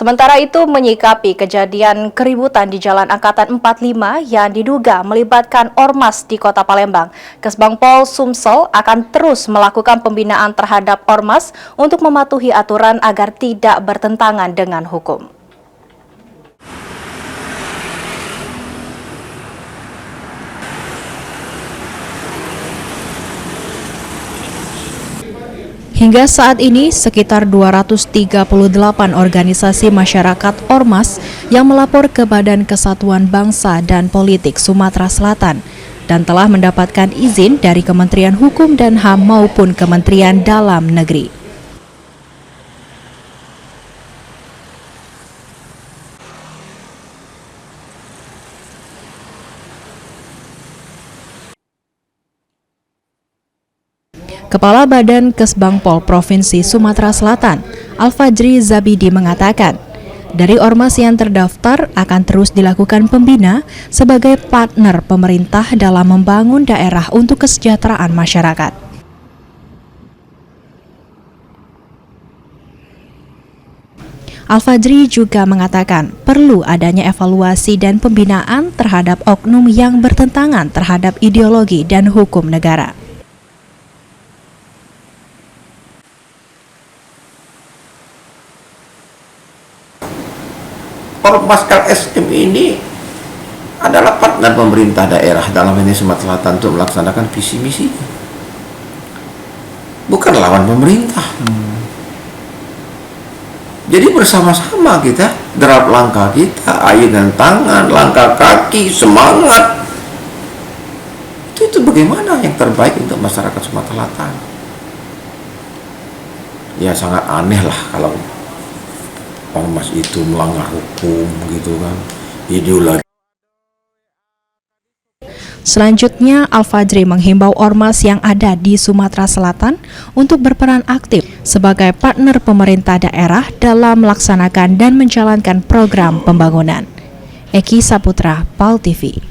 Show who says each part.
Speaker 1: Sementara itu, menyikapi kejadian keributan di Jalan Angkatan 45 yang diduga melibatkan ormas di Kota Palembang, Kesbangpol Sumsel akan terus melakukan pembinaan terhadap ormas untuk mematuhi aturan agar tidak bertentangan dengan hukum.
Speaker 2: Hingga saat ini, sekitar 238 organisasi masyarakat ormas yang melapor ke Badan Kesatuan Bangsa dan Politik Sumatera Selatan dan telah mendapatkan izin dari Kementerian Hukum dan HAM maupun Kementerian Dalam Negeri. Kepala Badan Kesbangpol Provinsi Sumatera Selatan, Al-Fajri Zabidi mengatakan, dari ormas yang terdaftar akan terus dilakukan pembina sebagai partner pemerintah dalam membangun daerah untuk kesejahteraan masyarakat. Al-Fajri juga mengatakan perlu adanya evaluasi dan pembinaan terhadap oknum yang bertentangan terhadap ideologi dan hukum negara.
Speaker 3: Ormas LSM ini adalah partner pemerintah daerah dalam ini Sumatera Selatan untuk melaksanakan visi misi, bukan lawan pemerintah. Jadi bersama-sama kita derap langkah kita, ayunan tangan, langkah kaki, semangat. Itu bagaimana yang terbaik untuk masyarakat Sumatera Selatan. Ya sangat aneh lah kalau ormas itu melanggar hukum gitu kan, ideologi.
Speaker 2: Selanjutnya, Al-Fajri menghimbau ormas yang ada di Sumatera Selatan untuk berperan aktif sebagai partner pemerintah daerah dalam melaksanakan dan menjalankan program pembangunan. Eki Saputra, PAL TV.